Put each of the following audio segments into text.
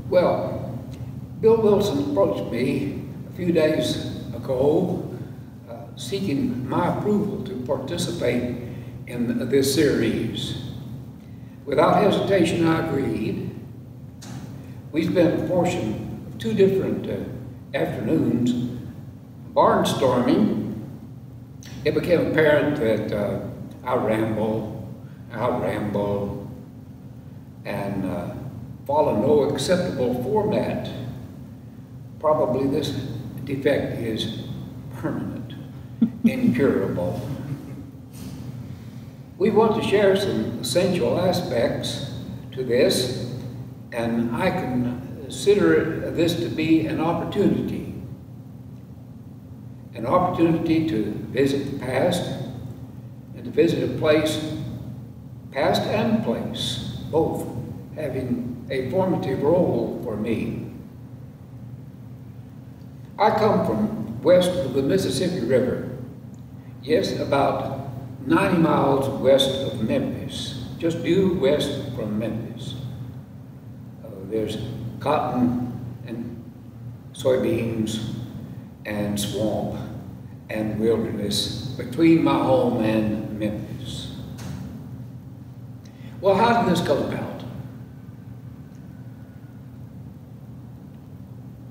Well, Bill Wilson approached me a few days ago seeking my approval to participate in this series. Without hesitation, I agreed. We spent a portion of 2 different afternoons barnstorming. It became apparent that I ramble, and follow no acceptable format. Probably this defect is permanent, incurable. We want to share some essential aspects to this, and I consider this to be an opportunity to visit the past and to visit a place, past and place, both having a formative role for me. I come from west of the Mississippi River, yes, about 90 miles west of Memphis, just due west from Memphis. There's cotton and soybeans and swamp and wilderness between my home and Memphis. Well, how did this come about?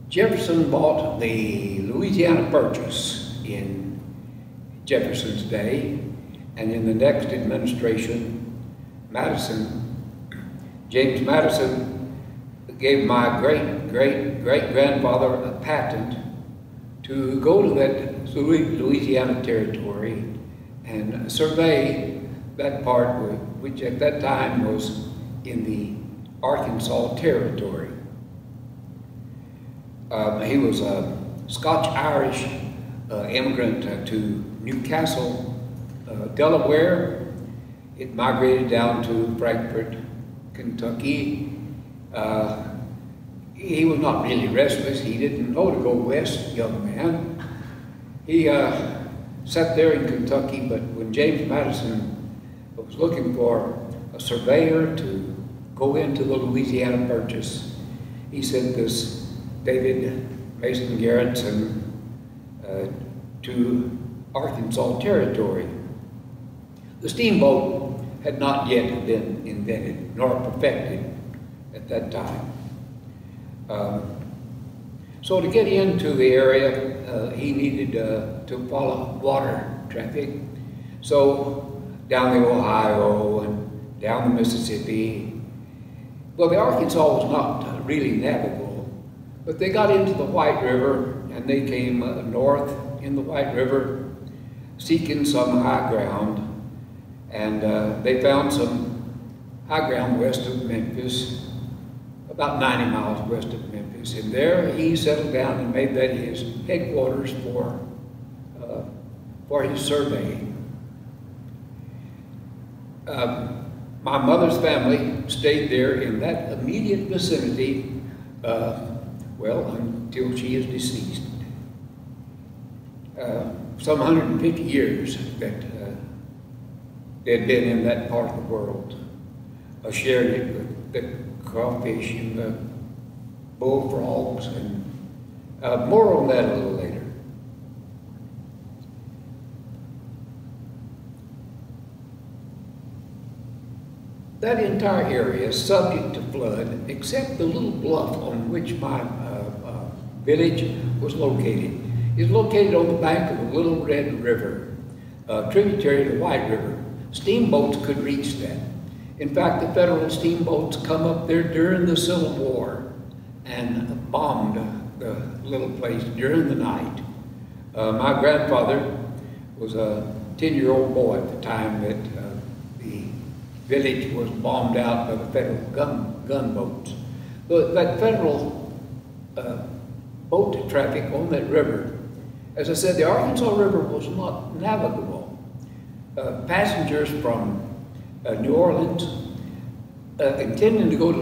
Jefferson bought the Louisiana Purchase in Jefferson's day, and in the next administration, James Madison gave my great-grandfather a patent to go to that Louisiana territory and survey that part which at that time was in the Arkansas territory. He was a Scotch-Irish immigrant to Newcastle, Delaware. It migrated down to Frankfort, Kentucky. He was not really restless. He didn't know to go west, young man. He sat there in Kentucky, but when James Madison was looking for a surveyor to go into the Louisiana Purchase, he sent this David Mason Garrettson to Arkansas territory. The steamboat had not yet been invented nor perfected at that time. So to get into the area, he needed to follow water traffic. So down the Ohio and down the Mississippi. Well, the Arkansas was not really navigable, but they got into the White River and they came north in the White River seeking some high ground, and they found some high ground west of Memphis, about 90 miles west of Memphis, and there he settled down and made that his headquarters for his surveying. My mother's family stayed there in that immediate vicinity, well, until she is deceased. Some 150 years that they had been in that part of the world, shared it with the crawfish and the bullfrogs, and more on that a little later. That entire area is subject to flood, except the little bluff on which my village was located. It's located on the bank of the Little Red River, tributary to the White River. Steamboats could reach that. In fact, the federal steamboats come up there during the Civil War and bombed the little place during the night. My grandfather was a 10-year-old boy at the time that the village was bombed out by the federal gunboats. But that federal boat traffic on that river, as I said, the Arkansas River was not navigable. Passengers from New Orleans, intending to go to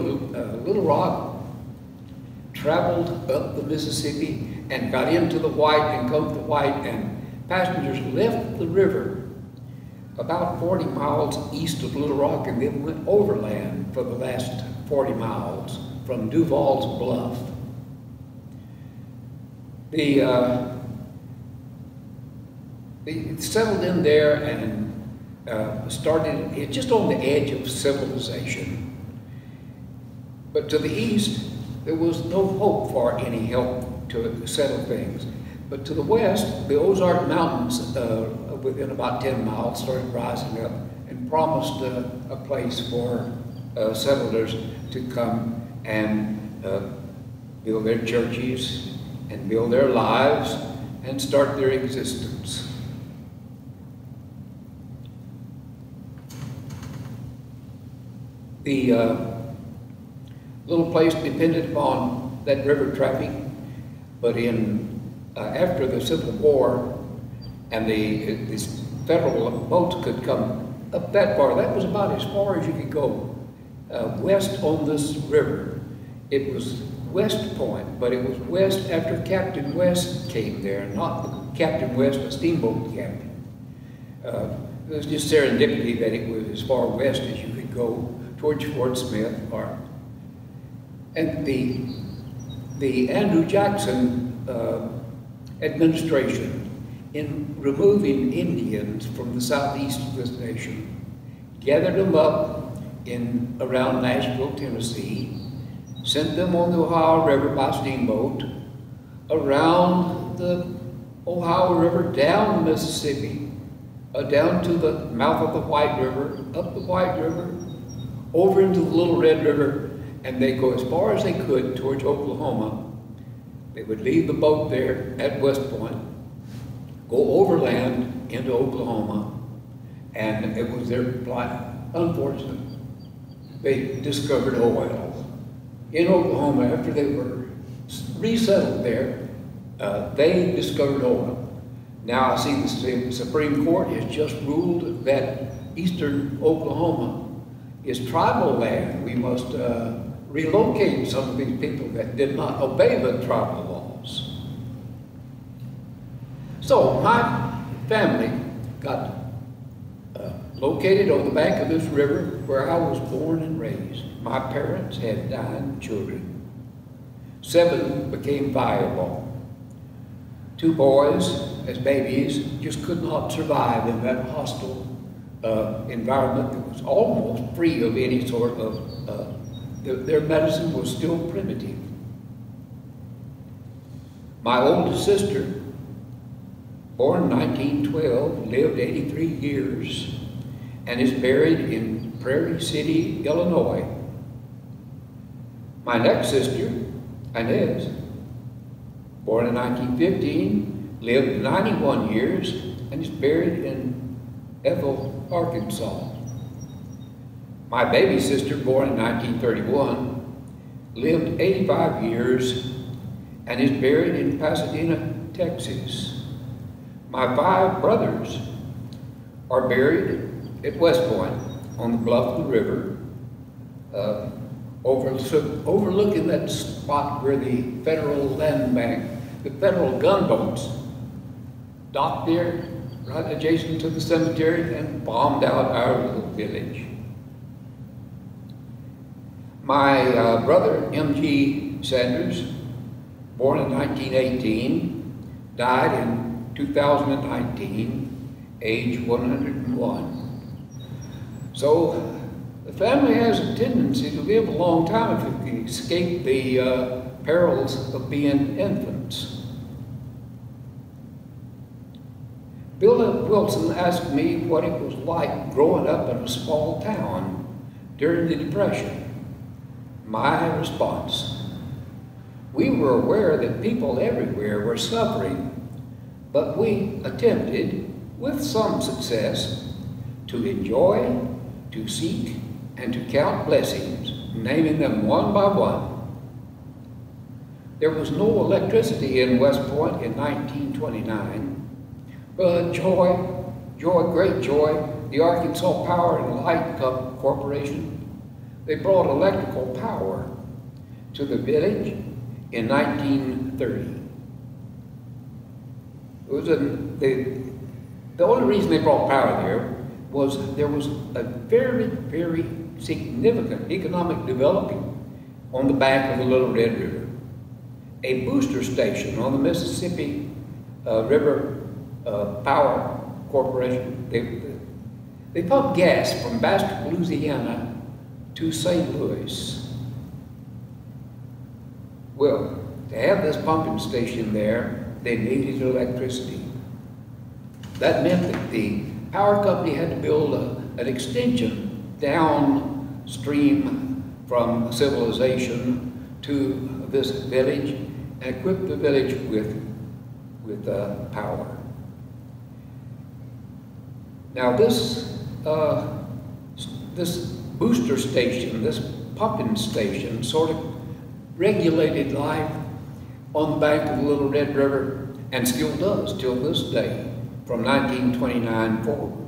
Little Rock, traveled up the Mississippi and got into the White and come to the White, and passengers left the river about 40 miles east of Little Rock and then went overland for the last 40 miles from Duval's Bluff. They settled in there and started just on the edge of civilization. But to the east, there was no hope for any help to settle things. But to the west, the Ozark Mountains, within about 10 miles, started rising up and promised a place for settlers to come and build their churches and build their lives and start their existence. The little place depended upon that river traffic, but after the Civil War and the federal boats could come up that far, that was about as far as you could go west on this river. It was West Point, but it was west after Captain West came there, not Captain West, a steamboat captain. It was just serendipity that it was as far west as you could go towards Fort Smith. And the Andrew Jackson administration, in removing Indians from the southeast of this nation, gathered them up around Nashville, Tennessee, sent them on the Ohio River by steamboat, around the Ohio River, down the Mississippi, down to the mouth of the White River, up the White River, over into the Little Red River, and they go as far as they could towards Oklahoma. They would leave the boat there at West Point, go overland into Oklahoma, and it was their plight. Unfortunate, they discovered oil in Oklahoma after they were resettled there. They discovered oil. Now I see the Supreme Court has just ruled that eastern Oklahoma is tribal land. We must relocate some of these people that did not obey the tribal laws. So my family got located on the bank of this river where I was born and raised. My parents had 9 children. 7 became viable. 2 boys, as babies, just could not survive in that hostile environment that was almost free of any sort of, their medicine was still primitive. My oldest sister, born in 1912, lived 83 years and is buried in Prairie City, Illinois. My next sister, Inez, born in 1915, lived 91 years and is buried in Ethel, Arkansas. My baby sister, born in 1931, lived 85 years and is buried in Pasadena, Texas. My 5 brothers are buried at West Point on the bluff of the river, overlooking that spot where the federal land bank, the federal gunboats docked there, right adjacent to the cemetery, and bombed out our little village. My brother, M.G. Sanders, born in 1918, died in 2019, age 101. So the family has a tendency to live a long time if it can escape the perils of being infants. Bill Wilson asked me what it was like growing up in a small town during the Depression. My response: we were aware that people everywhere were suffering, but we attempted, with some success, to enjoy, to seek, and to count blessings, naming them one by one. There was no electricity in West Point in 1929, but great joy, the Arkansas Power and Light Corporation, they brought electrical power to the village in 1930. It was the only reason they brought power there was a very, very significant economic development on the bank of the Little Red River, a booster station on the Mississippi River Power Corporation. They pump gas from Bastrop, Louisiana to St. Louis. Well, to have this pumping station there, they needed electricity. That meant that the power company had to build an extension downstream from civilization to this village and equip the village with power. Now this booster station, this pumping station, sort of regulated life on the bank of the Little Red River, and still does till this day, from 1929 forward.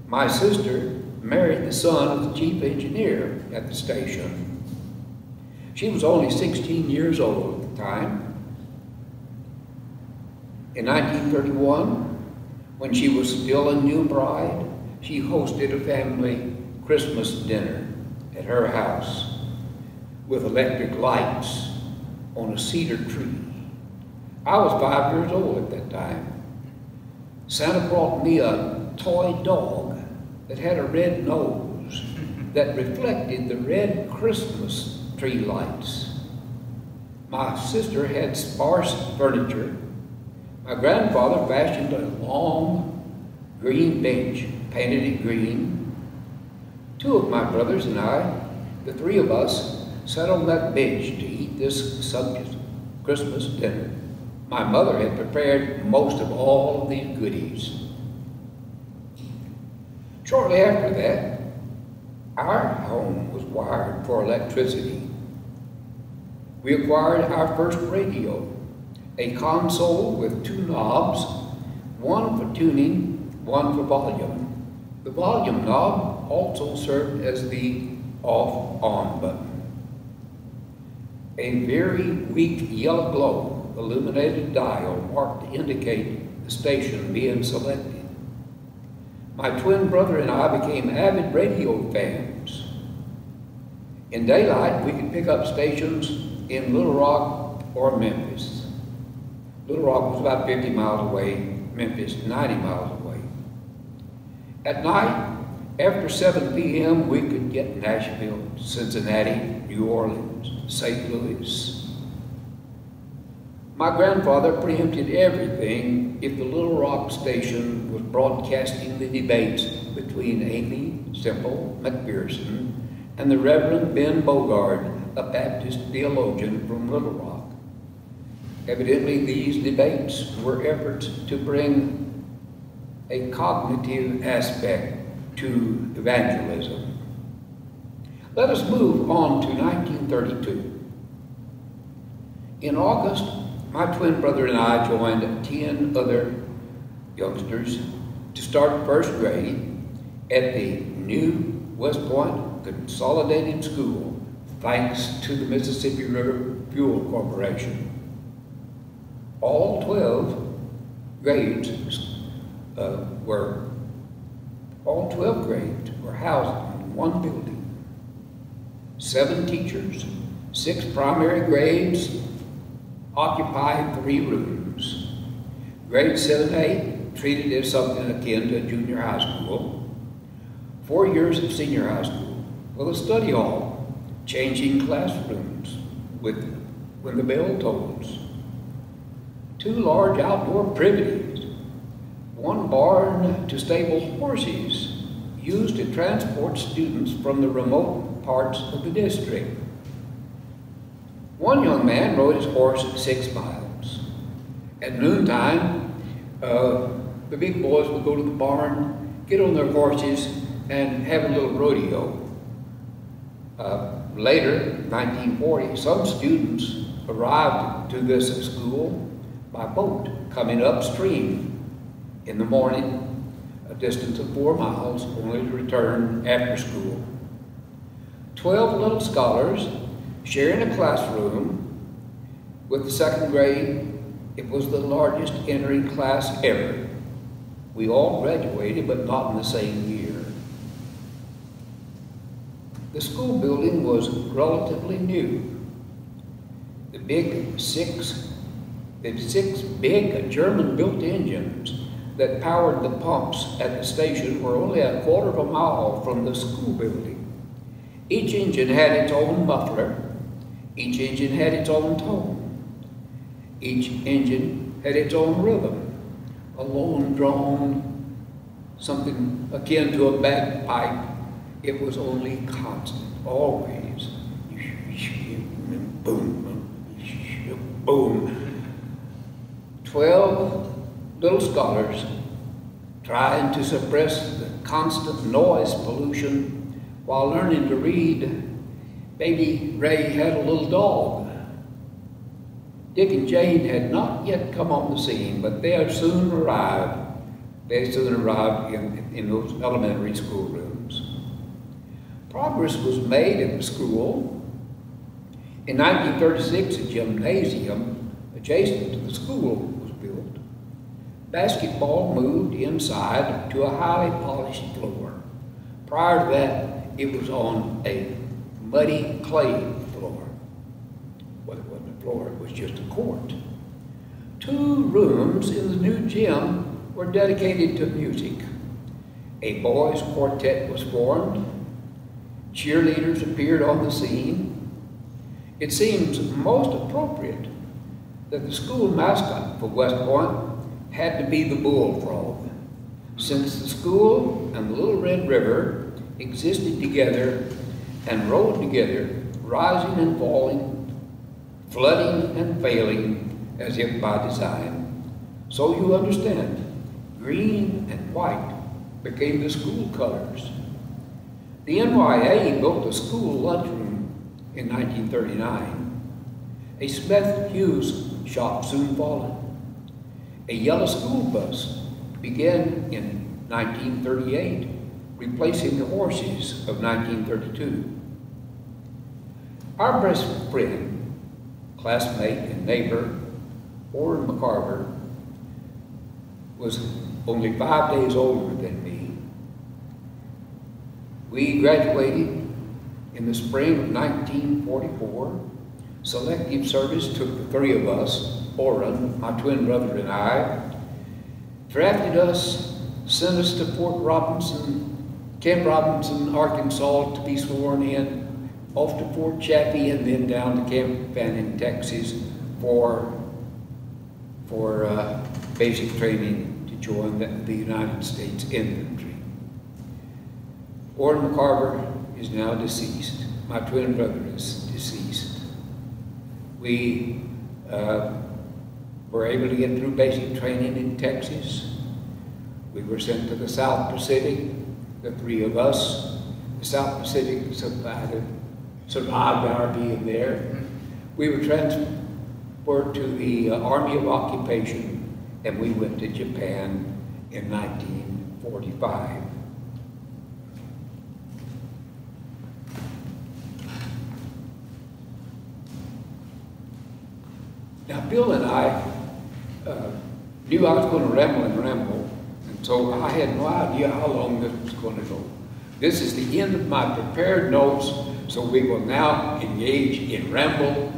My sister married the son of the chief engineer at the station. She was only 16 years old at the time. In 1931, when she was still a new bride, she hosted a family Christmas dinner at her house with electric lights on a cedar tree. I was 5 years old at that time. Santa brought me a toy dog that had a red nose that reflected the red Christmas tree lights. My sister had sparse furniture. My grandfather fashioned a long green bench, painted it green. Two of my brothers and I, the three of us, sat on that bench to eat this sumptuous Christmas dinner. My mother had prepared most of all of these goodies. Shortly after that, our home was wired for electricity. We acquired our first radio, a console with two knobs, one for tuning, one for volume. The volume knob also served as the off-on button. A very weak yellow glow illuminated dial marked to indicate the station being selected. My twin brother and I became avid radio fans. In daylight, we could pick up stations in Little Rock or Memphis. Little Rock was about 50 miles away, Memphis 90 miles away. At night, after 7 p.m., we could get Nashville, Cincinnati, New Orleans, St. Louis. My grandfather preempted everything if the Little Rock station was broadcasting the debates between Amy Semple McPherson and the Reverend Ben Bogard, a Baptist theologian from Little Rock. Evidently, these debates were efforts to bring a cognitive aspect to evangelism. Let us move on to 1932. In August, my twin brother and I joined 10 other youngsters to start first grade at the new West Point Consolidated School, thanks to the Mississippi River Fuel Corporation. All 12 grades were housed in one building. 7 teachers, 6 primary grades occupied 3 rooms. Grades 7 and 8 treated as something akin to junior high school. 4 years of senior high school with a study hall, changing classrooms when the bell tolls. 2 large outdoor privities, 1 barn to stable horses used to transport students from the remote parts of the district. 1 young man rode his horse 6 miles. At noontime, the big boys would go to the barn, get on their horses, and have a little rodeo. Later, 1940, some students arrived to this school by boat, coming upstream in the morning, a distance of 4 miles, only to return after school. 12 little scholars sharing a classroom with the 2nd grade. It was the largest entering class ever. We all graduated, but not in the same year. The school building was relatively new. The six big German-built engines that powered the pumps at the station were only a quarter of a mile from the school building. Each engine had its own muffler. Each engine had its own tone. Each engine had its own rhythm, a lone drone, something akin to a bagpipe. It was only constant, always. Boom, boom. 12 little scholars trying to suppress the constant noise pollution while learning to read. Baby Ray had a little dog. Dick and Jane had not yet come on the scene, but they soon arrived. They soon arrived in those elementary school rooms. Progress was made at the school. In 1936, a gymnasium adjacent to the school was built. Basketball moved inside to a highly polished floor. Prior to that, it was on a muddy clay floor. Well, it wasn't a floor, it was just a court. 2 rooms in the new gym were dedicated to music. A boys' quartet was formed. Cheerleaders appeared on the scene. It seems most appropriate that the school mascot for West Point had to be the bullfrog, since the school and the Little Red River existed together and rode together, rising and falling, flooding and failing, as if by design. So you understand, green and white became the school colors. The NYA built a school lunchroom in 1939. A Smith Hughes shop soon followed. A yellow school bus began in 1938, replacing the horses of 1932. Our best friend, classmate and neighbor, Orrin McCarver, was only 5 days older than me. We graduated in the spring of 1944. Selective Service took the 3 of us, Orrin, my twin brother, and I, drafted us, sent us to Camp Robinson, Arkansas to be sworn in, off to Fort Chaffee, and then down to Camp Fannin, Texas for basic training to join the United States Infantry. Orrin McCarver is now deceased. My twin brother is deceased. We were able to get through basic training in Texas. We were sent to the South Pacific, the 3 of us. The South Pacific survived our being there. We were transferred to the Army of Occupation, and we went to Japan in 1945. Now, Bill and I knew I was going to ramble, and so I had no idea how long this was going to go. This is the end of my prepared notes, so we will now engage in ramble.